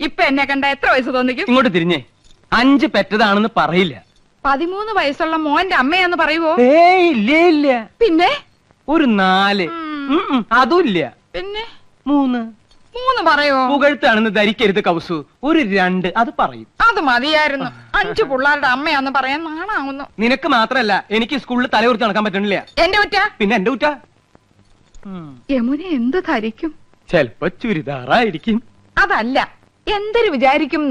ഇപ്പൊ എന്നെ കണ്ട എത്ര വയസ്സ് തോന്നിക്കും? ഇങ്ങോട്ട് തിരിഞ്ഞേ. 5 പെറ്റതാണെന്ന് പറയില്ല. 13 വയസ്സുള്ള മോന്റെ അമ്മയാന്ന് പറയുവോ? ഇല്ല. പിന്നെ ഒരു 4. അതും ഇല്ല. പിന്നെ 3 പറയോ? പുകഴ്ത്താണെന്ന് ധരിക്കരുത് കൗസു. ഒരു 2 അത് പറയും. അത് മതിയായിരുന്നു. 5 പിള്ളേരുടെ അമ്മയാന്ന് പറയാൻ നാണാവുന്നു. നിനക്ക് മാത്രല്ല, എനിക്ക് സ്കൂളിൽ തലകുറിച്ച് നടക്കാൻ പറ്റണില്ല. എന്റെ കുറ്റ? പിന്നെ എന്റെ കുറ്റ. യമുന എന്ത് ധരിക്കും? ചെലപ്പോ ചുരിദാറായിരിക്കും. അതല്ല, എന്തൊരു വിചാരിക്കും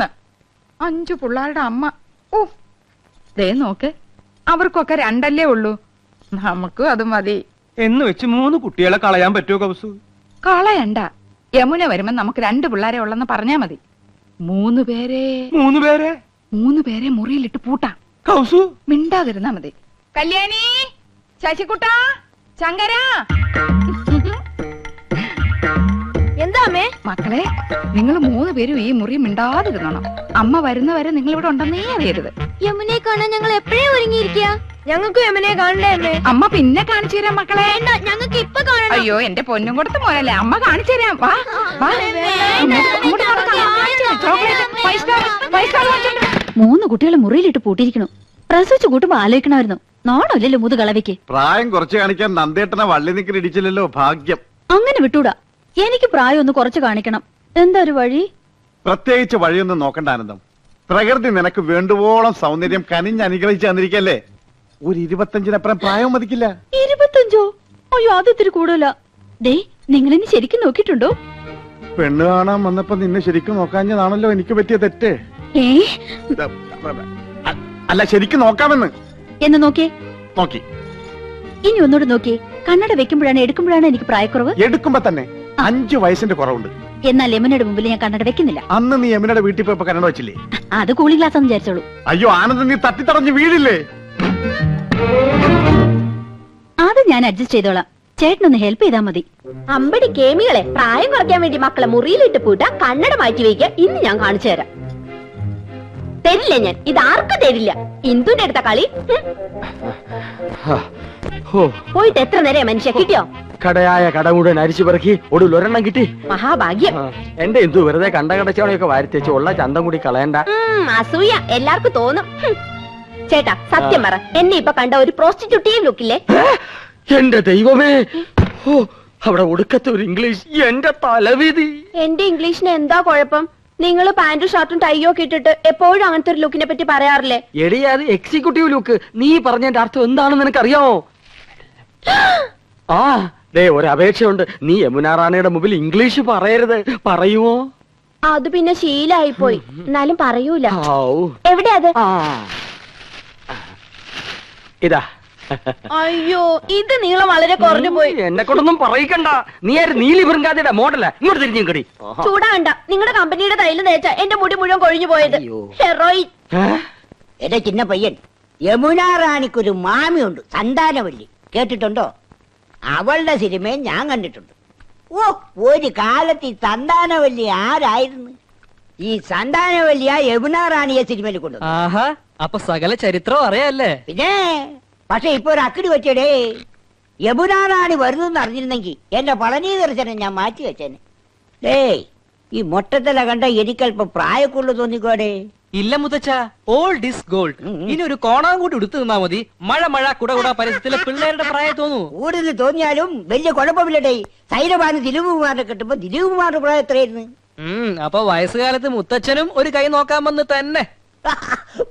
5 പിള്ളേരുടെ അമ്മ. ഓ, ദേ നോക്ക്, അവർക്കൊക്കെ 2 ഉള്ളൂ. നമുക്കും അത് മതി എന്ന് വെച്ച് 3 കുട്ടികളെ കളയാൻ പറ്റുമോ കൗസു? കളയണ്ട. യമുന വരുമ്പോ നമുക്ക് 2 പിള്ളേരെ ഉള്ളെന്ന് പറഞ്ഞാ മതി. 3 പേരെ മുറിയിലിട്ട് പൂട്ടാം. കൗസു മിണ്ടാതിരുന്നാ മതി. കല്യാണി, ശശികുട്ട, ശങ്കര. എന്താ അമ്മേ? മക്കളെ, നിങ്ങൾ 3 പേരും ഈ മുറി മിണ്ടാതിരുന്നോണം. അമ്മ വരുന്നവരെ നിങ്ങൾ ഇവിടെ ഉണ്ടെന്നേ അറിയരുത്. യമുനെ കാണാൻ ഞങ്ങൾ എപ്പോഴേ ഒരുങ്ങിയിരിക്കുക. ഞങ്ങൾക്ക് യമുനെ കാണണ്ടേ അമ്മേ? അമ്മ പിന്നെ കാണിച്ചു തരാം മക്കളെ. ഞങ്ങൾക്ക് ഇപ്പൊ കാണണം. അയ്യോ, എന്റെ പൊന്നും കൊടുത്ത് മോനല്ലേ, അമ്മ കാണിച്ചു തരാം. വാ വാ, അങ്ങോട്ട് നടക്കാം. ചോക്ലേറ്റ് 5 സ്റ്റാർ വാങ്ങിച്ചോണ്ട് വാ. 3 കുട്ടികളെ മുറിയിലിട്ട് പൂട്ടിയിരിക്കണു. പ്രസവിച്ചു കൂട്ടുമ്പോ ആലോചിക്കണമായിരുന്നു. നാണല്ലോ മുതുകളവയ്ക്ക്. പ്രായം കുറച്ച് കാണിക്കാൻ നന്ദേട്ടനെ വള്ളി നിക്കൽ ഇടിച്ചില്ലല്ലോ, ഭാഗ്യം. അങ്ങനെ വിട്ടൂടാ. എനിക്ക് പ്രായം ഒന്ന് കുറച്ച് കാണിക്കണം. എന്താ ഒരു വഴി? പ്രത്യേകിച്ച് വഴിയൊന്നും നോക്കണ്ട ആനന്ദം. പ്രകൃതി നിനക്ക് വേണ്ടുവോളം സൗന്ദര്യം കനിഞ്ഞ് അനുഗ്രഹിച്ചു തന്നിരിക്കല്ലേ. ഒരു 25-നപ്പുറം പ്രായം മതിക്കില്ല. 25? അയ്യോ, അത് ഇത്തിരി കൂടുതലാ. ദേ, നിങ്ങളിനി ശരിക്കും നോക്കിയിട്ടുണ്ടോ? പെണ്ണ് കാണാൻ വന്നപ്പോ നിന്നെ ശരിക്കും നോക്കാഞ്ഞതാണല്ലോ എനിക്ക് പറ്റിയ തെറ്റ്. അല്ല, ശരിക്കും നോക്കാമെന്ന്. എന്ന് നോക്കിയേ. നോക്കി. ഇനി ഒന്നുകൂടെ നോക്കിയേ. കണ്ണട വെക്കുമ്പോഴാണ് എടുക്കുമ്പോഴാണ് എനിക്ക് പ്രായക്കുറവ്. എടുക്കുമ്പോ തന്നെ 5 വയസ്സിന്റെ കുറവുണ്ട്. എന്നാൽ യമുനയുടെ മുമ്പിൽ ഞാൻ കണ്ണട വെക്കുന്നില്ല. അന്ന് നീ യമുനയുടെ വീട്ടിൽ പോയപ്പോ കണ്ണട വെച്ചില്ലേ? അത് കൂളിംഗ് ഗ്ലാസ് എന്ന് വിചാരിച്ചോളൂ. അയ്യോ ആനന്ദം, നീ തട്ടിത്തടഞ്ഞ് വീഴില്ലേ? അത് ഞാൻ അഡ്ജസ്റ്റ് ചെയ്തോളാം. ചേട്ടനൊന്ന് ഹെൽപ്പ് ചെയ്താൽ മതി. അമ്പടി കേമികളെ, പ്രായം കുറയ്ക്കാൻ വേണ്ടി മക്കളെ മുറിയിലിട്ട് പൂട്ട, കണ്ണട മാറ്റി വയ്ക്കുക. ഇന്ന് ഞാൻ കാണിച്ചു തരാം. തരില്ല ഞാൻ, ഇത് ആർക്കും തരില്ല. ഇന്ദുന്റെ അടുത്ത കളി. പോയിട്ട് എത്ര നേരം മനുഷ്യ കിട്ടിയോ? കടയായ കട മുഴുവൻ അരിച്ചു പെറുക്കി ഒടുവിൽ 1 കിട്ടി. മഹാഭാഗ്യം. എന്റെ എന്തു വെറുതെ കണ്ടകടച്ചവണയൊക്കെ വാരിത്തേച്ച് ഉള്ള ചന്തം കൂടി കളയണ്ട. അസൂയ എല്ലാവർക്കും തോന്നും. ചേട്ടാ, സത്യം പറ, എന്നെ ഇപ്പൊ കണ്ട ഒരു പ്രോസ്റ്റിറ്റ്യൂട്ടീവ് ലുക്കില്ലേ? എന്റെ ദൈവമേ, അവിടെ ഒടുക്കത്തെ ഒരു ഇംഗ്ലീഷ്. എന്റെ തലവിധി. എന്റെ ഇംഗ്ലീഷിന് എന്താ കുഴപ്പം? നിങ്ങൾ പാന്റും ഷർട്ടും ടൈയോ ഒക്കെ ഇട്ടിട്ട് എപ്പോഴും അങ്ങനത്തെ ഒരു ലുക്കിനെ പറ്റി പറയാറില്ലേ? എടി, അത് എക്സിക്യൂട്ടീവ് ലുക്ക്. നീ പറഞ്ഞതിന്റെ അർത്ഥം എന്താണെന്ന് നിനക്കറിയാമോ? ദേ, ഒരു അപേക്ഷയുണ്ട്. നീ യമുന റാണിയുടെ മുമ്പിൽ ഇംഗ്ലീഷ് പറയരുത്. പറയുമോ? അത് പിന്നെ ശീലായി പോയി. എന്നാലും പറയൂല. എവിടെ അത്? ഇതാ. അയ്യോ, ഇത് നീളം വളരെ കുറഞ്ഞു പോയി. എന്നെ കൊണ്ടൊന്നും പറയിക്കണ്ട. നീ ആര്? നീലി ബൃങ്കാതിയുടെ മോഡല. ഇങ്ങോട്ട് തിരിഞ്ഞു കടി. ചൂടാണ്ട. നിങ്ങളുടെ കമ്പനിയുടെ തൈല് തേച്ച എന്റെ മുടി മുഴുവൻ കൊഴിഞ്ഞു പോയത്. ഹെറോയിൻ. എന്റെ ചിന്ന പയ്യൻ, യമുന റാണിക്കൊരു മാമിയുണ്ട്, സന്താനവല്ലി. കേട്ടിട്ടുണ്ടോ? അവളുടെ സിനിമയും ഞാൻ കണ്ടിട്ടുണ്ട്. ഓ, ഒരു കാലത്ത് ഈ സന്താനവല്ലി ആരായിരുന്നു? ഈ സന്താനവല്ലിയ യമുന റാണിയെ സിനിമയിൽ കൊണ്ടു. അപ്പൊ സകല ചരിത്രം അറിയാല്ലേ? പിന്നെ, പക്ഷെ ഇപ്പൊ ഒരു അക്കിടി വെച്ചടേ. യമുന റാണി വരുന്നെന്ന് അറിഞ്ഞിരുന്നെങ്കിൽ എന്റെ പളനി ദർശനം ഞാൻ മാറ്റി വെച്ചേനെ. ഡേയ്, ഈ മൊട്ടത്തില കണ്ട എനിക്കല്പം പ്രായക്കുള്ളു തോന്നിക്കോടെ. ഇല്ല മുത്തച്ഛ, ഓൾഡ് ഈസ് ഗോൾഡ്. ഇനി ഒരു കോണാൻ കൂടി എടുത്തു നിന്നാ മതി. മഴ കുട പരിസരത്തിലെ പിള്ളേരുടെ പ്രായം തോന്നൂ. കൂടുതൽ തോന്നിയാലും വലിയ കുഴപ്പമില്ലടേ. സൈരഭാന് ദിലീപ് കുമാറിനെ കിട്ടുമ്പോ ദിലീപ് കുമാറിന്റെ പ്രായം എത്രയായിരുന്നു? അപ്പൊ വയസ്സുകാലത്ത് മുത്തച്ഛനും ഒരു കൈ നോക്കാമെന്ന് തന്നെ.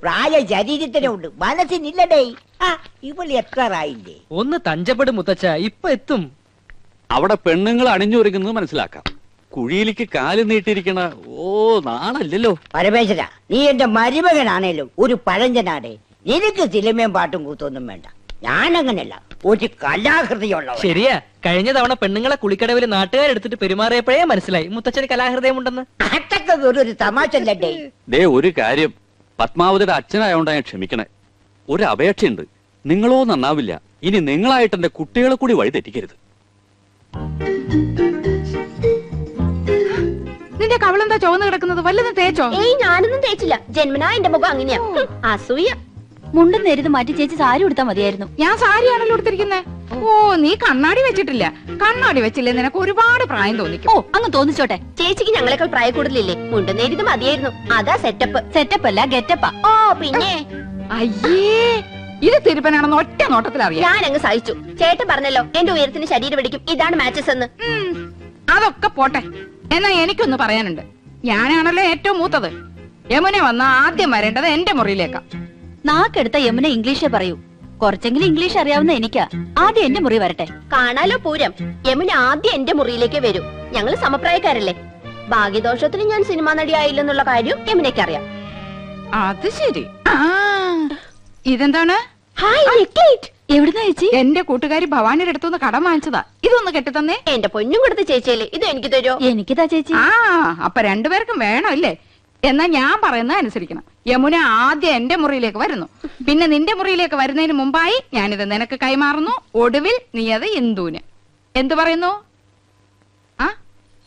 പ്രായം ശരീരത്തിനുണ്ട്, മനസ്സിനില്ലടേ. ഇവള് എത്രയില്ലേ? ഒന്ന് തഞ്ചപ്പെടും മുത്തച്ഛ, ഇപ്പൊ എത്തും. അവിടെ പെണ്ണുങ്ങൾ അണിഞ്ഞൊരുങ്ങുന്നത് മനസ്സിലാക്കാം. കുഴിയിലേക്ക് കാല് നീട്ടിയിരിക്കണ നാണല്ലോ. പരമേശ്വര, നീ എന്റെ മരുമകനാണേലും ഒരു പഴഞ്ചനാടേ. നിനക്ക് സിനിമയും പാട്ടും കൂത്തൊന്നും വേണ്ട. ഞാനങ്ങനല്ല, ഒരു കലാഹൃദയുള്ള. ശരിയാ, കഴിഞ്ഞ തവണ പെണ്ണുങ്ങളെ കുളിക്കടവിൽ നാട്ടുകാരെടുത്തിട്ട് പെരുമാറിയപ്പോഴേ മനസ്സിലായി മുത്തച്ഛന് കലാഹൃദയം ഉണ്ടെന്ന്. അതൊക്കെ ഒരു തമാശല്ലേ. ദേ, ഒരു കാര്യം, പത്മാവതിയുടെ അച്ഛനായോണ്ടാ ഞാൻ ക്ഷമിക്കണേ. ഒരു അപേക്ഷയുണ്ട്. നിങ്ങളോ നന്നാവില്ല. ഇനി നിങ്ങളായിട്ട് എന്റെ കുട്ടികളെ കൂടി വഴി തെറ്റിക്കരുത്. നിന്റെ കവളെന്താ ചുവന്ന് കിടക്കുന്നത്? വല്ലതും തേച്ചോ? ഏയ്, ഞാനൊന്നും തേച്ചില്ല. ജന്മനാ എന്റെ മുഖം അങ്ങനെയാ. അസൂയ. മുണ്ടും നേരിത് മാറ്റി ചേച്ചി സാരി ഉടുത്താ മതിയായിരുന്നു. ഞാൻ സാരിയാണല്ലോ എടുത്തിരിക്കുന്നേ. ഓ, നീ കണ്ണാടി വെച്ചിട്ടില്ല. കണ്ണാടി വെച്ചില്ലേ നിനക്ക് ഒരുപാട് പ്രായം തോന്നിക്കും. ഓ, അങ്ങ് തോന്നിച്ചോട്ടെ. ചേച്ചിക്ക് ഞങ്ങളെക്കാൾ പ്രായ കൂടുതലില്ലേ? മുണ്ടും നേരിത് മതിയായിരുന്നു. അതാ സെറ്റപ്പ്. സെറ്റപ്പ് അല്ല, ഗെറ്റപ്പാ. ഓ പിന്നെ അയ്യേ, ഇത് തിരുപ്പനാണെന്ന് ഒറ്റ നോട്ടത്തിൽ അറിയാം. ഞാൻ അങ്ങ് സഹിച്ചു. ചേട്ടൻ പറഞ്ഞല്ലോ എന്റെ ഉയരത്തിന് ശരീരം പിടിക്കും, ഇതാണ് മാച്ചസ് എന്ന്. അതൊക്കെ പോട്ടെ. എന്നാ എനിക്കൊന്ന് പറയാനുണ്ട്. ഞാനാണല്ലോ ഏറ്റവും മൂത്തത്. യമുന വന്ന ആദ്യം വരേണ്ടത് എന്റെ മുറിയിലേക്കാ. നാക്കെടുത്ത യമുന ഇംഗ്ലീഷേ പറയൂ. കുറച്ചെങ്കിലും ഇംഗ്ലീഷ് അറിയാവുന്ന എനിക്കാ. ആദ്യം എന്റെ മുറി വരട്ടെ. കാണാലോ പൂരം. യമുന ആദ്യം എന്റെ മുറിയിലേക്ക് വരൂ. ഞങ്ങൾ സമപ്രായക്കാരല്ലേ. ഭാഗ്യദോഷത്തിന് ഞാൻ സിനിമാ നടിയായില്ലെന്നുള്ള കാര്യം യമുനയ്ക്ക് അറിയാം. അത് ശരി. ഇതെന്താണ്? എവിടുന്നാ ചേച്ചി? എന്റെ കൂട്ടുകാരി ഭവാനിയുടെ അടുത്തുനിന്ന് കടം വാങ്ങിച്ചതാ. ഇതൊന്ന് കെട്ടിത്തന്നേ. എന്റെ പൊന്നും കൊടുത്ത ചേച്ചിയല്ലേ, ഇത് എനിക്ക് തരുമോ? എനിക്കിതാ ചേച്ചി. അപ്പൊ രണ്ടുപേർക്കും വേണോ ഇല്ലേ? എന്നാ ഞാൻ പറയുന്നത് അനുസരിക്കണം. യമുന ആദ്യം എന്റെ മുറിയിലേക്ക് വരുന്നു, പിന്നെ നിന്റെ മുറിയിലേക്ക് വരുന്നതിന് മുമ്പായി ഞാനിത് നിനക്ക് കൈമാറുന്നു. ഒടുവിൽ നീ അത് ഇന്ദുവിന്. എന്തു പറയുന്നു?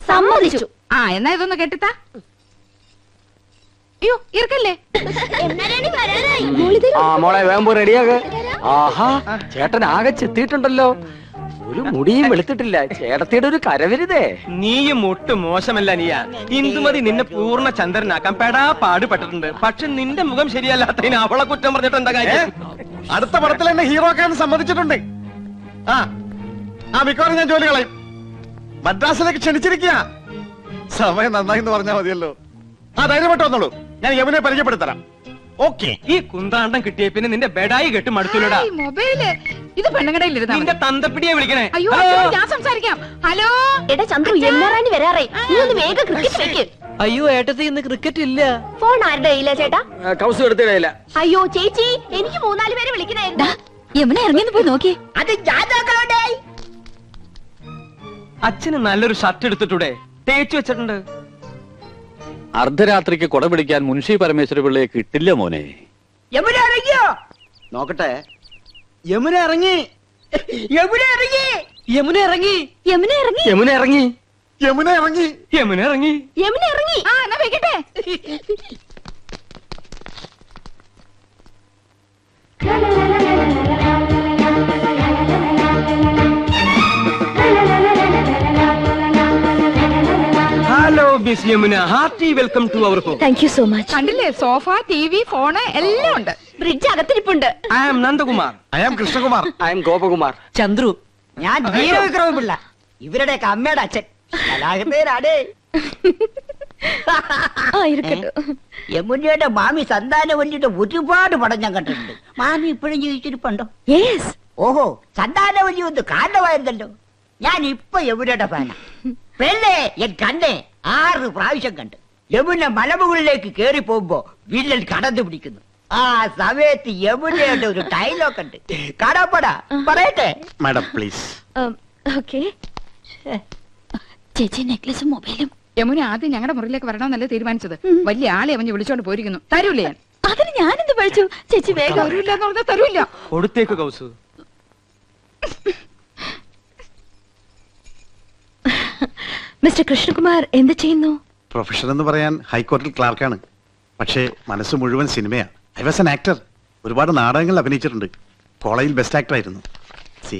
സമ്മതിച്ചു. എന്നാ ഇതൊന്ന് കെട്ടിത്താ. അയ്യോ, ഇറക്കല്ലേ. മോളെ വേമ്പോ റെഡിയാക. ആഹാ, ചേട്ടൻ ആകെ ചെത്തിയിട്ടുണ്ടല്ലോ. ഒരു മുടിയും വെളുത്തിട്ടില്ല. ചേട്ടത്തിയുടെ ഒരു കരവരുതേ. നീയും ഒട്ടും മോശമല്ല നീയാ. ഇന്ദുമതി നിന്നെ പൂർണ്ണ ചന്ദ്രനാക്കാൻ പെടാ പാടുപെട്ടിട്ടുണ്ട്. പക്ഷെ നിന്റെ മുഖം ശരിയല്ലാത്തതിന് അവളെ കുറ്റം പറഞ്ഞിട്ട് എന്താ കാര്യം? അടുത്ത പടത്തിൽ എന്നെ ഹീറോ ആക്കാൻ സമ്മതിച്ചിട്ടുണ്ട്. മിക്കവാറും ഞാൻ ജോലി കളയും. മദ്രാസിലേക്ക് ക്ഷണിച്ചിരിക്കുക. സമയം നന്നായി എന്ന് പറഞ്ഞാൽ മതിയല്ലോ. ധൈര്യമായിട്ട് വന്നോളൂ. ഞാൻ യമുനെ പരിചയപ്പെടുത്തരാം. ഓക്കെ. ഈ കുന്താണ്ടം കിട്ടിയ പിന്നെ നിന്റെ ബെഡായി കെട്ട് മടുത്തുള്ളടാ. മൊബൈല് ഇത് പെണ്ണുകടയിലിരുന്നാ നിന്റെ തന്തപ്പിടിയെ വിളിക്കണേ. അയ്യോ, ഞാൻ സംസാരിക്കാം. ഹലോ എടാ ചന്ദ്രു, യമുനാറാണി വരാറേ. നീ ഒന്ന് വേഗം ക്രിക്കറ്റ് വെക്ക്. അയ്യോ ഏട്ടത്തി, ഇന്ന് ക്രിക്കറ്റ് ഇല്ല. ഫോൺ ആരുടെ കയ്യിലാ ചേട്ടാ? കൗസ് എടുത്തിടയില്ല. അയ്യോ ചേച്ചി, എനിക്ക് 3-4 പേരെ വിളിക്കണായിരുന്നു. യമുന ഇറങ്ങിന്ന് പോയി നോക്കി. അത് ജാതകളുടെ. അച്ഛന് നല്ലൊരു ഷർട്ട് എടുത്തിട്ടൂടെ? തേച്ചു വെച്ചിട്ടുണ്ട്. അർദ്ധരാത്രിക്ക് കൊട പിടിക്കാൻ മുൻഷി പരമേശ്വര പിള്ളയെ കിട്ടില്ല മോനെ. യമുന ഇറങ്ങിയോ? നോക്കട്ടെ. യമുന ഇറങ്ങി. യമുന ഇറങ്ങി. യമുന ഇറങ്ങി. യമുന ഇറങ്ങി. യമുന ഇറങ്ങി. യമുന ഇറങ്ങി. യമുന ഇറങ്ങി. യമുന ഇറങ്ങി. എന്നാ വെക്കട്ടെ. Hello miss Yamuna, hearty welcome to our home. Thank you so much. കണ്ടില്ലേ, സോഫ, ടി.വി., ഫോണ് എല്ലാം ഉണ്ട്. ഫ്രിഡ്ജ് അകത്തിരിപ്പുണ്ട്. I am Nandakumar. I am Krishnakumar. I am Gopakumar. Chandru. ഞാൻ ജീവവിക്രമ പിള്ള, ഇവരുടെയൊക്കെ അമ്മയുടെ അച്ഛൻ. കലാകൃതരാടേ. യമുനയുടെ മാമി സന്താനവല്ലിയുടെ ഒരുപാട് പടം ഞാൻ കണ്ടിട്ടുണ്ട്. മാമി ഇപ്പോഴും ജീവിച്ചിരിപ്പുണ്ടോ? ഓഹോ, സന്താനവല്ലി ഒന്ന് കാരണമായിരുന്നല്ലോ. ഞാൻ ഇപ്പൊ യമുനയുടെ ഫാനാ. പെണ്ണേ, ഞാൻ കണ്ടേ 6 പ്രാവശ്യം കണ്ട്. യമുന മലമുകളിലേക്ക് കേറി പോകുമ്പോ വില്ലൻ കടന്നു പിടിക്കുന്നു. ആ സമയത്ത് യമുനയുടെ ഒരു ഡയലോഗ് ഉണ്ട്. കടപ്പടാ പറയട്ടെ? Madam please. ചേച്ചി നെക്ലസും മൊബൈലും. യമുന ആദ്യം ഞങ്ങളുടെ മുറിയിലേക്ക് വരണമെന്നല്ലേ തീരുമാനിച്ചത്. വലിയ ആളെ അവന് വിളിച്ചോണ്ട് പോയിരിക്കുന്നു. തരൂല്ലേ? ഞാൻ അതിന് ഞാനെന്ത് പഠിച്ചു? ചേച്ചി വേഗം. തരൂല്ല എന്ന് പറഞ്ഞാൽ തരൂല്ല. കൊടുത്തേക്ക് കൗസു. മിസ്റ്റർ കൃഷ്ണകുമാർ എന്ത് ചെയ്യുന്നു? പ്രൊഫഷൻ എന്ന് പറയാൻ ഹൈക്കോടതിയിൽ ക്ലാർക്കാണ്. പക്ഷേ മനസ്സ് മുഴുവൻ സിനിമയാണ്. I was an actor. ഒരുപാട് നാടകങ്ങൾ അഭിനയിച്ചിട്ടുണ്ട്. കോളേജിൽ ബെസ്റ്റ് ആക്ടർ ആയിരുന്നു. C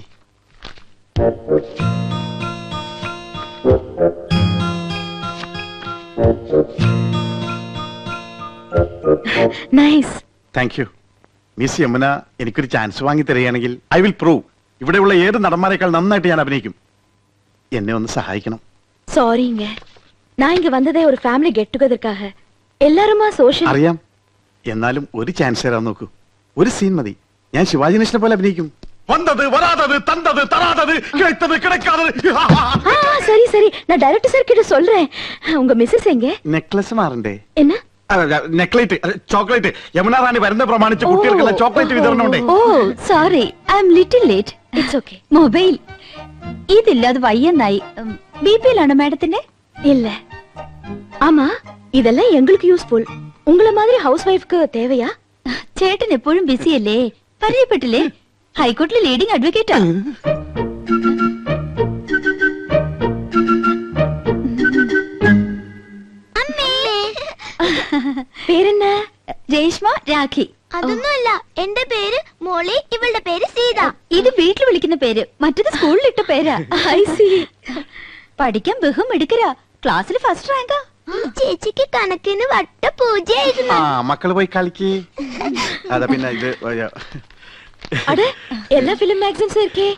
nice. Thank you. Miss Yamuna എനിക്കൊരു ചാൻസ് വാങ്ങി തരികയാണെങ്കിൽ ഐ വിൽ പ്രൂവ് ഇവിടെയുള്ള ഏത് നടന്മാരെക്കാൾ നന്നായിട്ട് ഞാൻ അഭിനയിക്കും. എന്നെ ഒന്ന് സഹായിക്കണം. சாரிங்க, நான் இங்க வந்ததே ஒரு ஃபேமிலி கெட் டுகெதர்க்காக. எல்லாருமா சோஷியல். അറിയാം. എന്നാലും ഒരു ചാൻസ് തരാൻ നോക്കൂ. ഒരു സീൻ മതി. ഞാൻ ശിവാജി ഗണേശനെ പോലെ അഭിനയിക്കും. വന്നത് വരാതത് തന്നത് തരാതത് കിടത്തത് കിടക്കാതത്. சரி சரி, நான் டைரக்டர் சார் கிட்ட சொல்றேன். உங்க மிஸ்ஸஸ் எங்க? നെക്ലസ് മാറണ്ടേ? என்ன? നെക്ലേറ്റ്, ചോക്ലേറ്റ്. യമുന റാണി വരുന്ന പ്രമാണിച്ച് കുട്ടികൾക്കുള്ള ചോക്ലേറ്റ് വിതരണം ഉണ്ട്. Oh sorry, I am little late. It's okay. Mobile ഇതില്ലാതെ വയ്യെന്നായി. பிபிலான மேடத்தினே இல்ல. ஆமா, இதெல்லாம் எங்களுக்கு யூஸ்ஃபுல். உங்கள மாதிரி ஹவுஸ் வைஃப்க்கு தேவையா? ചേട്ടൻ എപ്പോഴും ബിസി അല്ലേ? പരിചയപ്പെട്ടില്ലേ? ഹൈക്കോടതിയിലെ ലീഡിംഗ് അഡ്വക്കേറ്റാ. പേരെന്നാ? രേഷ്മ, രാഖി. അതൊന്നുമല്ല, എന്റെ പേര് മോളി, ഇവളുടെ പേര് സീത. ഇത് വീട്ടിൽ വിളിക്കുന്ന പേര്, മറ്റത് സ്കൂളിലിട്ട പേരാ. I C. പഠിക്കാൻ ബഹും എടുക്കരാ, ക്ലാസ്സിൽ ഫസ്റ്റ് റാങ്കാ. ഈ ചേച്ചിക്ക് കണക്കിന് വട്ട പൂജയായിരുന്നു. മക്കള് പോയി കളിക്ക്. അതാ പിന്നെ ഇത് அட எல்லா ஃபிலிம் மேகசின்ஸ் இருக்கே,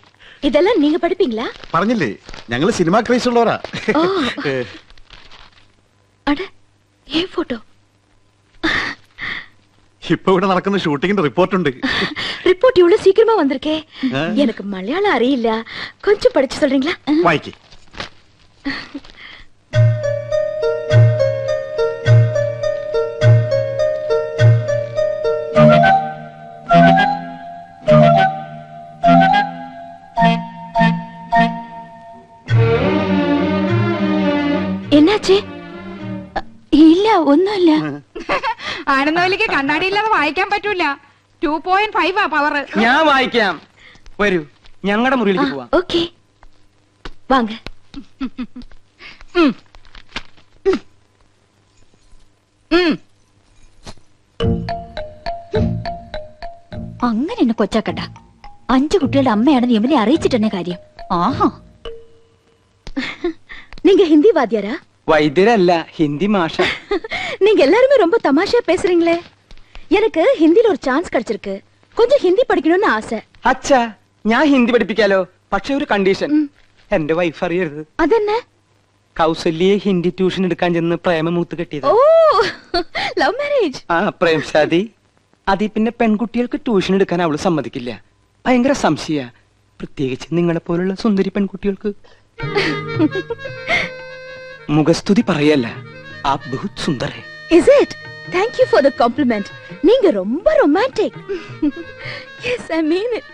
இதெல்லாம் நீங்க படிப்பீங்களா? പറഞ്ഞില്ലേ ഞങ്ങള് സിനിമ ക്രേസ് ഉള്ളവരാ. அட ஏன் போட்டோ? ഇപ്പൊ ഇവിടെ നടക്കുന്ന ഷൂട്ടിങ്ങിന്റെ റിപ്പോർട്ട് ഉണ്ട്. ரிப்போர்ட் இவ்வளவு சீக்கிரமா வந்திருக்கே. எனக்கு மலையாளம் அறியில்ல, கொஞ்சம் படிச்சு சொல்றீங்களா? വായിക്ക്. என்னாச்சு? ഇല്ല, ഒന്നുമില്ല. ആനന്ദവല്ലിക്ക് കണ്ണാടിയില്ലാതെ വായിക്കാൻ പറ്റൂല. 2.5 പവർ. ഞാൻ വായിക്കാം, വരൂ ഞങ്ങളുടെ മുറിയിലേക്ക് പോവാം. ഓക്കേ, വാങ്ങ. അങ്ങനെ എന്നെ കൊച്ചാക്കട്ട. 5 കുട്ടികളുടെ അമ്മയാണെന്ന് യമുനെ അറിയിച്ചിട്ടെന്നെ കാര്യം. ആഹാ, நீங்க ஹிந்தி வாத்தியாரா? വൈദ്യരല്ല, ഹിന്ദി മാഷ. நீங்க எல்லாருமே ரொம்ப தமாஷா பேசுறீங்களே. எனக்கு ஹிந்தில ஒரு சான்ஸ் கிடைச்சிருக்கு, கொஞ்சம் ஹிந்தி படிக்கணும்னு ஆசை. അച്ഛാ, ഞാൻ ഹിന്ദി പഠിപ്പിക്കാലോ, പക്ഷെ ഒരു കണ്ടീഷൻ. എന്റെ വൈഫ് അറിയരുത്. അതെന്നെ? കൗസല്യെ ഹിന്ദി ട്യൂഷൻ എടുക്കാൻ ചെന്ന് പ്രേമമൂത്ത് കെട്ടിയത്. ഓ, ലവ് മാരേജ്. ആ, പ്രേം ശാദി. അതിൽ പിന്നെ പെൺകുട്ടികൾക്ക് ട്യൂഷൻ എടുക്കാൻ അവള് സമ്മതിക്കില്ല. ഭയങ്കര സംശയ, പ്രത്യേകിച്ച് നിങ്ങളെ പോലുള്ള സുന്ദരി പെൺകുട്ടികൾക്ക്. മുഖസ്തുതി പറയല്ല, ആ ബഹുത് സുന്ദർ ഹൈ. Is it? Thank you for the compliment. நீங்க ரொம்ப romantic. Yes, I mean it.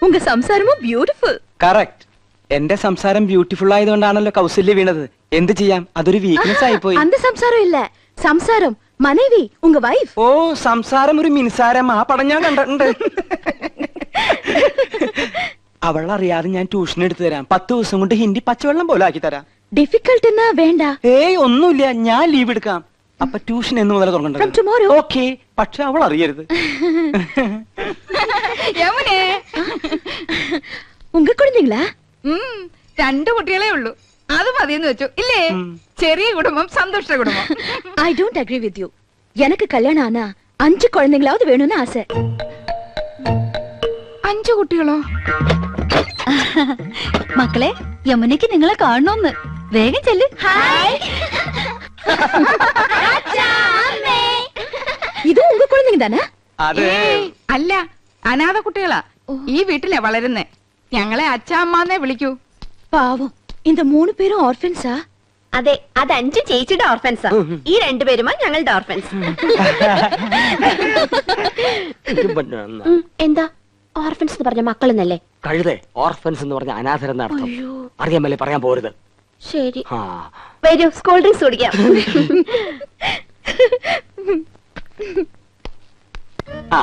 உங்க സംസാരമോ beautiful. കറക്റ്റ്. എന്റെ സംസാരം ബ്യൂട്ടിഫുൾ ആയതുകൊണ്ടാണല്ലോ കൗസല്യ വീണത്. എന്ത് ചെയ്യാം, അതൊരു വീക്ക്നെസ് ആയി പോയി. அந்த സംസാരം ഇല്ല, സംസാരം മனைவி, ഉங்க വൈഫ്. ഓ, സംസാരം ഒരു മിൻസാരം. ആ പടം ഞാൻ കണ്ടിട്ടുണ്ട്. അവളറിയാതെ ഞാൻ ട്യൂഷൻ എടുത്തു തരാം. 10 ദിവസം കൊണ്ട് ഹിന്ദി പച്ചവെള്ളം പോലെ ആക്കി തരാം. ഡിഫിക്കൽട്ട് എന്നാ വേണ്ട. ഏയ് ഒന്നുമില്ല, ഞാൻ ലീവ് എടുക്കാം. അപ്പൊ ട്യൂഷൻ എന്ന് മുതൽ From tomorrow. തുടങ്ങേണ്ടത്. ഓക്കെ, പക്ഷെ അവൾ അറിയരുത്. യമുനേ, ഉങ്ക കുഴந்தைங்களா? 2 കുട്ടികളെ ഉള്ളൂ, അത് മതിയെന്ന് വെച്ചു ഇല്ലേ? ചെറിയ കുടുംബം, സന്തുഷ്ട കുടുംബം. I don't agree with you. எனக்கு கல்யாணம் ஆனா 5 குழந்தைங்களாவது வேணும்னு ஆசை. 5 കുട്ടികളോ? മക്കളെ, യമുനയ്ക്ക് നിങ്ങളെ കാണണമെന്ന്. വേഗം ചെല്ല്. ഇത് ഉങ്ക കുഴந்தைங்க தானே? അതെ. അല്ല, അനാഥ കുട്ടികളാ. ഈ വീട്ടിലെ വളരുന്നേ. ഞങ്ങളെ അച്ഛാ അമ്മാന്നേ വിളിക്കൂ. പാവം, இந்த 3 പേരും ഓർഫൻസാ? അതെ, അത് 5 ചേച്ചിയുടെ ഓർഫൻസാ. ഈ 2 പേരുമാ ഞങ്ങളുടെ ഓർഫൻസ്. എന്താ ഓർഫൻസ് എന്ന് പറഞ്ഞ മക്കളെന്നല്ലേ? കഴുതേ, ഓർഫൻസ് എന്ന് പറഞ്ഞ അനാഥരെന്ന അർത്ഥം. അറിയാമല്ലേ, പറയാൻ പോരുത്. ശരി, വരൂ സ്കൂൾ ഡ്രിങ്ക്സ് കുടിക്കാം. ആ,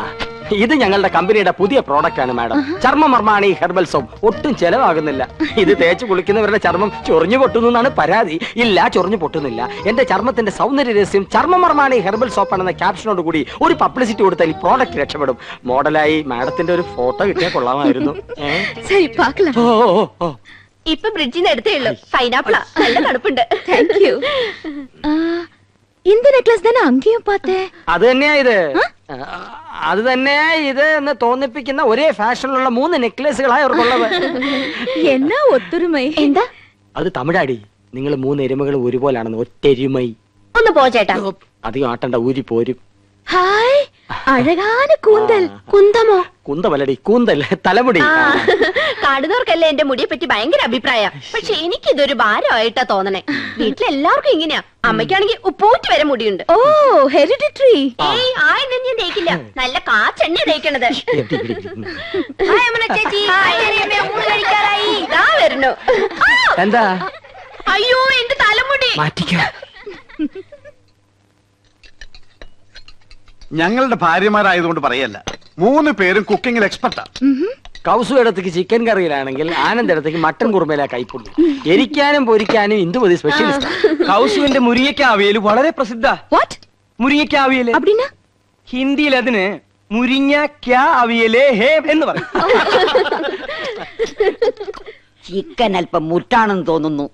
ഇത് ഞങ്ങളുടെ കമ്പനിയുടെ പുതിയ പ്രോഡക്റ്റ് ആണ് മാഡം. ചർമ്മമർമാണി herbal soap. ഒട്ടും ചെലവാകുന്നില്ല. ഇത് തേച്ച് കുളിക്കുന്നവരുടെ ചർമ്മം ചൊറിഞ്ഞു പൊട്ടുന്നു എന്നാണ് പരാതി. ഇല്ല, ചൊറിഞ്ഞു പൊട്ടുന്നില്ല. എന്റെ ചർമ്മത്തിന്റെ സൗന്ദര്യ രഹസ്യം ചർമ്മമർമാണി ഹെർബൽ സോപ്പ് ആണെന്ന ക്യാപ്ഷനോട് കൂടി ഒരു പബ്ലിസിറ്റി കൊടുത്താൽ ഈ പ്രോഡക്റ്റ് രക്ഷപ്പെടും. മോഡലായി മാഡത്തിന്റെ ഒരു ഫോട്ടോ കിട്ടിയാൽ കൊള്ളാമായിരുന്നു. ശരി, പാക്കലാം. ഓ ഓ ഓ, ഇപ്പൊ ബ്രിഡ്ജിന്ന് എടുത്തേ ഉള്ളൂ. പൈനാപ്പിളാ, നല്ല തണുപ്പുണ്ട്. Thank you. இந்த நெக்லஸ் தானே அங்கேயும் பார்த்தேன். അത് തന്നെയാ ഇത്. അത് തന്നെയാ ഇത് എന്ന് തോന്നിപ്പിക്കുന്ന ഒരേ ഫാഷനിലുള്ള 3 നെക്ലേസുകളായി അവർക്കുള്ളത്. എന്നാ ഒത്തൊരുമൈ. എന്താ അത് തമിഴാടി. നിങ്ങൾ 3 എരുമകൾ ഒരുപോലാണെന്ന്. ഒറ്റെരുമൈ. ഒന്ന് പോ ചേട്ടാ. അധികം ആട്ടണ്ട, ഊരി പോരും. ഹായ്, അഴകാന കൂന്തൽ. കുന്തമോ? കുന്തമല്ലടി, കൂന്തൽ, തലമുടി. കാണുന്നവർക്കല്ലേ എന്റെ മുടിയെ പറ്റി ഭയങ്കര അഭിപ്രായം. പക്ഷെ എനിക്കിതൊരു ഭാരമായിട്ടാ തോന്നണേ. വീട്ടിലെല്ലാവർക്കും ഇങ്ങനെയാ. അമ്മയ്ക്കാണെങ്കിൽ ഉപ്പൂറ്റ് വരെ മുടിയുണ്ട്. ഓ, ഹെറിഡിറ്ററി. ഏയ്, ആ എണ്ണ ഞാൻ തേക്കില്ല. നല്ല കാച്ചെണ്ണ തേക്കണത്. വരുന്നു. എന്താ? അയ്യോ, എന്റെ തലമുടി മാറ്റിക്കോ. ഞങ്ങളുടെ ഭാര്യമാരായതുകൊണ്ട് പറയല്ല, 3 പേരും കുക്കിങ്ങിൽ എക്സ്പെർട്ടാ. കൗസു ഇടത്തേക്ക് ചിക്കൻ കറിയിലാണെങ്കിൽ ആനന്ദ് ഇടത്തേക്ക് മട്ടൻ കുറുമയിലാ കൈപ്പുള്ളൂ. എരിക്കാനും പൊരിക്കാനും ഇന്ദുമതി സ്പെഷ്യലിസ്റ്റ്. കൗസുവിന്റെ മുരിങ്ങയ്ക്ക അവിയൽ വളരെ പ്രസിദ്ധ. What? മുരിങ്ങയ്ക്ക അവിയൽ அப்படினா ഹിന്ദിയിൽ അതിന് മുരിങ്ങ ക്യാ അവിയലേ ഹേ എന്ന് പറയും. ചിക്കൻ അല്പം മുറ്റാണെന്ന് തോന്നുന്നു.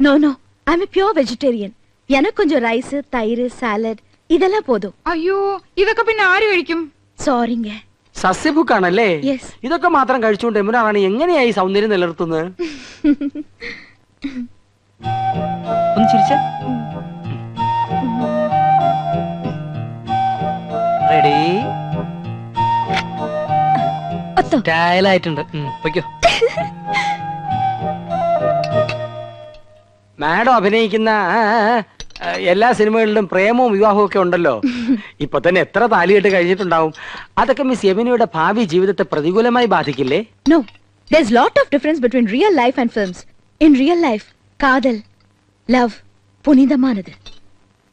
No no I am pure vegetarian. எனக்கு கொஞ்சம் ரைஸ், தயிர், சாலഡ് இதெல்லாம் போதும். അയ്യോ ഇതൊക്കെ പിന്നെ ആര് കഴിക്കും? சாரிங்க. സസ്യഭുക്കാണല്ലേ? Yes. ഇതൊക്കെ മാത്രം കഴിച്ചുകൊണ്ട് യമുന റാണി എങ്ങനെയായി സൗന്ദര്യം നിലനിർത്തുന്നത്? ഒന്ന് ചിരിച്ച റെഡി സ്റ്റൈലായിട്ടുണ്ട്. പൊയ്ക്കോ. മാഡം അഭിനയിക്കുന്ന എല്ലാ സിനിമകളിലും പ്രേമവും വിവാഹവും ഒക്കെ ഉണ്ടല്ലോ. ഇപ്പൊ തന്നെ എത്ര താലികെട്ട് കഴിഞ്ഞിട്ടുണ്ടാവും. അതൊക്കെ മിസ് യമുനയുടെ ഭാവി ജീവിതത്തെ പ്രതികൂലമായി ബാധിക്കില്ലേ? No, there's lot of difference between real life and films. In real life, காதல், love புனிதமானது.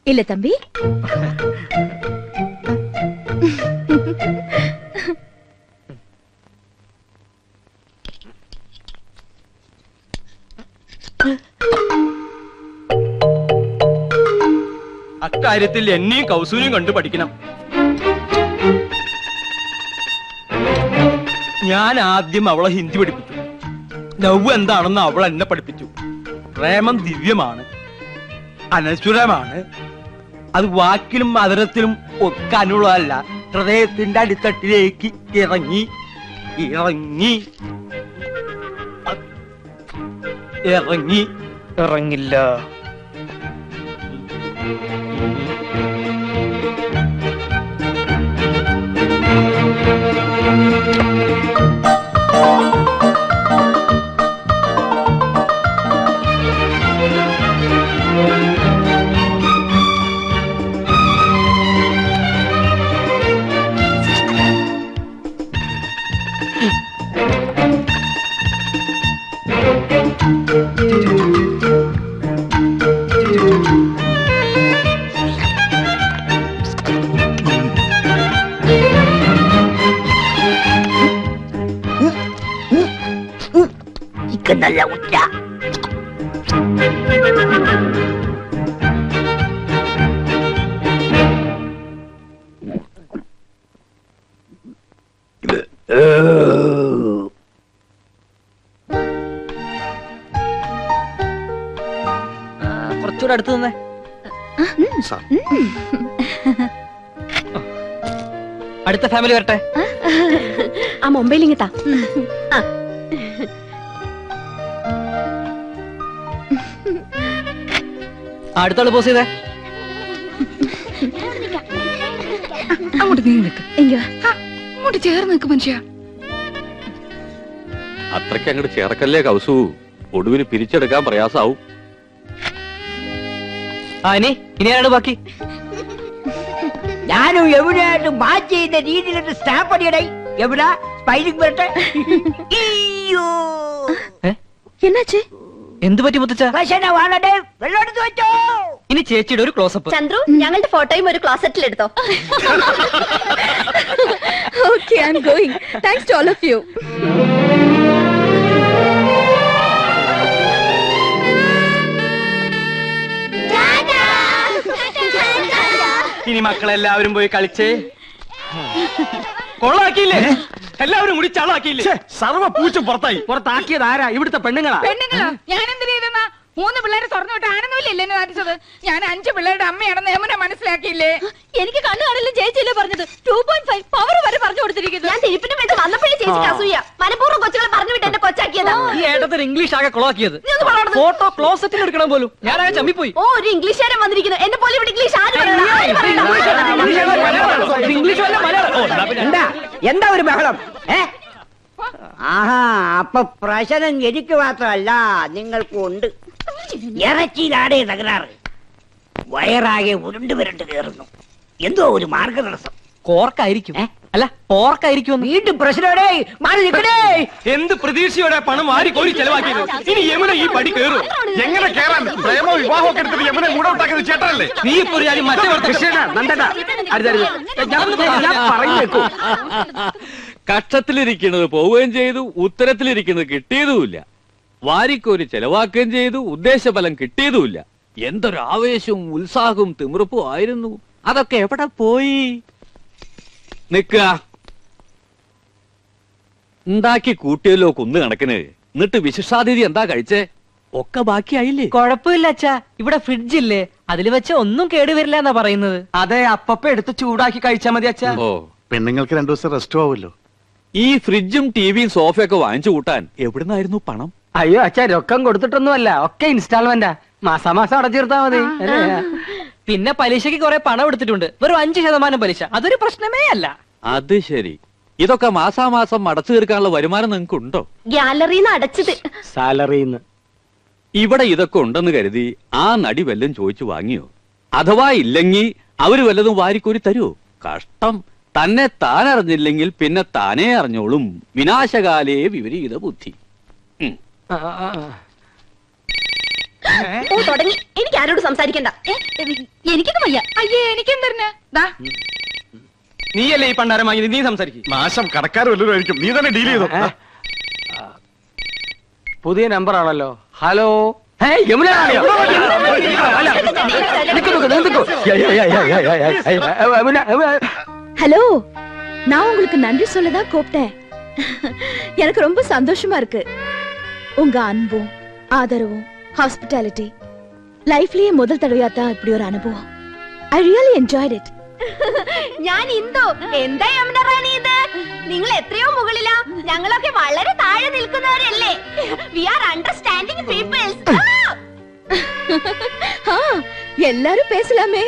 இல்ல தம்பி? അക്കാര്യത്തിൽ എന്നെയും കൗസൂരിയും കണ്ടു പഠിക്കണം. ഞാൻ ആദ്യം അവളെ ഹിന്ദി പഠിപ്പിച്ചു. ലവ് എന്താണെന്ന് അവൾ എന്നെ പഠിപ്പിച്ചു. പ്രേമം ദിവ്യമാണ്, അനശ്വരമാണ്. അത് വാക്കിലും അതരത്തിലും ഒക്കെ അനുള്ളതല്ല, ഹൃദയത്തിന്റെ അടിത്തട്ടിലേക്ക് ഇറങ്ങി ഇറങ്ങി ഇറങ്ങി ഇറങ്ങില്ല. നല്ല ഉച്ച. കുറച്ചുകൂടെ അടുത്ത് നിന്നേ. അടുത്ത ഫാമിലി വരട്ടെ. ആ മൊബൈൽ ഇങ്ങത്താ. അടുത്തോള് പോസ് ചെയ്തേ. അങ്ങോട്ട് നീ നിൽക്ക്. അങ്ങോട്ട് ചേർന്ന് നിൽക്ക് മനുഷ്യ. അത്രയ്ക്ക് അങ്ങോട്ട് ചേർക്കല്ലേ കൗസു, ഒടുവിൽ പിരിച്ചെടുക്കാൻ പ്രയാസാവും. ഇനി ആരാണ് ബാക്കി? ഞാനും യമുനയായിട്ട് മാച്ച് ചെയ്യുന്ന രീതിയിലൊരു സ്റ്റാമ്പ് അടിയടേ. യമുന സ്പൈലിംഗ് വരട്ടെ. എന്നാച്ചേ? എന്ത് പറ്റി മുത്തച്ഛ? വെള്ളമെടുത്ത് വെച്ചോ. ഇനി ചേച്ചിയുടെ ഒരു ക്ലോസപ്പ്. ചന്ദ്രു, ഞങ്ങളുടെ ഫോട്ടോയും ഒരു ക്ലോസറ്റിൽ എടുത്തോ. Okay, I am going. Thanks to all of you. ഇനി മക്കളെല്ലാവരും പോയി കളിച്ചേ. കൊള്ളാക്കിയില്ലേ? എല്ലാവരും കൂടി ചളാക്കിയില്ലേ? സർവ്വ പൂച്ച പുറത്താക്കിയത് ആരാ? ഇവിടുത്തെ പെണ്ണുങ്ങളാ. ഞാൻ എന്തിനു ചെയ്തെന്നാ? 3 പിള്ളേരെ സ്വർണ്ണം വിട്ട് ആനന്ദമില്ലേ എന്നെ നടിച്ചത്? ഞാൻ 5 പിള്ളേരുടെ അമ്മയാണെന്ന് യമുന മനസ്സിലാക്കിയില്ലേ? എനിക്ക് കണ്ണു കാണില്ല ചേച്ചിയല്ലേ പറഞ്ഞത്. 2.5 പവർ വരെ പറഞ്ഞു കൊടുത്തിരിക്കുന്നു. ഞാൻ തിരുപ്പിന്റെ മേത്ത് വന്നപ്പോഴേ ചേച്ചിക്ക് അസൂയ. മനഃപൂർവ്വം കൊച്ചുകളെ പറഞ്ഞു വിട്ട് എന്നെ കൊച്ചാക്കിയതാ. ഈ ഏട്ടത്തിന് ഇംഗ്ലീഷ് ആകെ കൊളാക്കിയത്. ഫോട്ടോ ക്ലോസറ്റിൽ എടുക്കണം പോലും. ഞാനാകെ ചമ്മിപ്പോയി. ഓ, ഒരു ഇംഗ്ലീഷുകാരൻ വന്നിരിക്കുന്നു. എന്നെ പോലെ ഇവിടെ ഇംഗ്ലീഷ് ഇംഗ്ലീഷ് വല്ല മലയാളം. എന്താ ഒരു ബഹളം? ആഹാ, അപ്പൊ പ്രശ്നം എനിക്ക് മാത്രമല്ല നിങ്ങൾക്കും ഉണ്ട്. ഇറച്ചിയിലാടേ തകരാറ്. വയറാകെ ഉരുണ്ട് വരണ്ട് കയറുന്നു. എന്തോ ഒരു മാർഗതടസ്സം. കോർക്കായിരിക്കും. അല്ല, പോർക്കായിരിക്കും. വീണ്ടും പ്രശ്നോടെ മാറി നിൽക്കണേ. എന്ത് പ്രതീക്ഷയോടെ പണം വാരി കോരി ചെലവാക്കിയത്? ഇനി യമുന ഈ പടി കയറും. എങ്ങനെ കേറാൻ? പ്രേമോ വിവാഹമൊക്കെ എടുത്തിട്ട് യമുനെ മൂടൗട്ടാക്കിയത് ചേട്ടനല്ലേ? നീ ഇപ്പൊ ഒരു കാര്യം കക്ഷത്തിലിരിക്കുന്നത് പോവുകയും ചെയ്തു, ഉത്തരത്തിലിരിക്കുന്നത് കിട്ടിയതുമില്ല. വാരിക്കോരി ചെലവാക്കുകയും ചെയ്തു, ഉദ്ദേശഫലം കിട്ടിയതുമില്ല. എന്തൊരു ആവേശവും ഉത്സാഹവും തിമിർപ്പും ആയിരുന്നു. അതൊക്കെ എവിടെ പോയി? നിക്ക ഉണ്ടാക്കി കൂട്ടിയല്ലോ കുന്ന് കണക്കിന്. എന്നിട്ട് വിശിഷ്ടാതിഥി എന്താ കഴിച്ചേ? ഒക്കെ ബാക്കിയായില്ലേ? കുഴപ്പമില്ല അച്ഛാ, ഇവിടെ ഫ്രിഡ്ജ് ഇല്ലേ, അതിൽ വെച്ച് ഒന്നും കേടുവരില്ല എന്നാ പറയുന്നത്. അതെ, അപ്പപ്പ എടുത്ത് ചൂടാക്കി കഴിച്ചാ മതി അച്ഛാ. ഓ, പെണ്ണുങ്ങൾക്ക് 2 ദിവസം റെസ്റ്റ് ആവുമല്ലോ. ഈ ഫ്രിഡ്ജും ടിവിയും സോഫയൊക്കെ വാങ്ങിച്ചു കൂട്ടാൻ എവിടുന്നായിരുന്നു പണം? അയ്യോ അച്ഛാ, രൊക്കം കൊടുത്തിട്ടൊന്നുമല്ല, ഒക്കെ ഇൻസ്റ്റാൾമെന്റാ. മാസാമാസം അടച്ചിരുത്താ മതി. അല്ലേ? പിന്നെ പലിശക്ക് കുറെ പണം എടുത്തിട്ടുണ്ട്, വെറും 5% പലിശ. അതൊരു പ്രശ്നമേ അല്ല. അത് ശരി. ഇതൊക്കെ മാസാമാസം അടച്ചു തീർക്കാനുള്ള വരുമാനം നിങ്ങൾക്ക് ഉണ്ടോ? ഗ്യാലറിന്ന് അടച്ചത്. സാലറിന്ന്. ഇവിടെ ഇതൊക്കെ ഉണ്ടെന്ന് കരുതി ആ നടി വല്ലതും ചോദിച്ചു വാങ്ങിയോ? അഥവാ ഇല്ലെങ്കിൽ അവര് വല്ലതും വാരിക്കോരി തരുമോ? കഷ്ടം. തന്നെ താൻ അറിഞ്ഞില്ലെങ്കിൽ പിന്നെ താനേ അറിഞ്ഞോളും. വിനാശകാലേ വിപരീത ബുദ്ധി. ഓ തുടങ്ങി. എനിക്ക് ആരോട് സംസാരിക്കണ്ട. എനിക്കൊന്നും വയ്യ. അയ്യേ എനിക്കെന്തരന് ദാ നീയല്ലേ ഈ പണ്ടാരം വാങ്ങിയത്, നീ സംസാരിക്കും. നാശം കടക്കാർ വല്ലതും ആയിരിക്കും. നീ തന്നെ ഡീൽ ചെയ്തോ. പുതിയ നമ്പർ ആണല്ലോ. ഹലോ, യമുന റാണിയോ? അല്ല, നിക്കൂ, നിക്കൂ. ஹலோ, நான் உங்களுக்கு நன்றி சொல்லதான் கூப்பிட்டேன். எனக்கு ரொம்ப சந்தோஷமா இருக்கு. உங்க அன்பும் ஆதரவும் ஹாஸ்பிட்டாலிட்டி லைஃப்லயே முதல் தடவையா தான் இப்படி ஒரு அனுபவம். I really enjoyed it. ഞാൻ ഇന്ദു. എന്താ യമുന റാണി ഇത്? നിങ്ങൾ എത്രയോ മുകളിലാ, ഞങ്ങളൊക്കെ വളരെ താഴെ നിൽക്കുന്നവരല്ലേ. We are understanding peoples. எல்லாரும் பேசலாமே.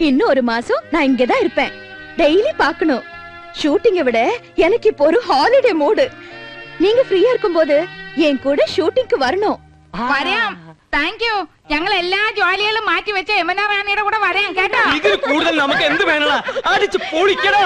இன்னும் ஒரு மாசம் நான் இங்கதான் இருப்பேன். டெய்லி பார்க்கணும். ஷூட்டிங்கை விட எனக்கு இப்போ ஒரு ஹாலிடே மூடு. நீங்க ஃப்ரீயா இருக்கும்போது என் கூட ஷூட்டிங்க்கு வரணும். വരാം. Thank you. ഞങ്ങൾ എല്ലാ ജോലികളും മാറ്റി വെച്ച യമുന റാണിയുടെ കൂടെ വരാം കേട്ടോ. ഇതിൽ കൂടുതൽ നമുക്ക് എന്ത് വേണടാ? അടിച്ച് പൊളിക്കടാ.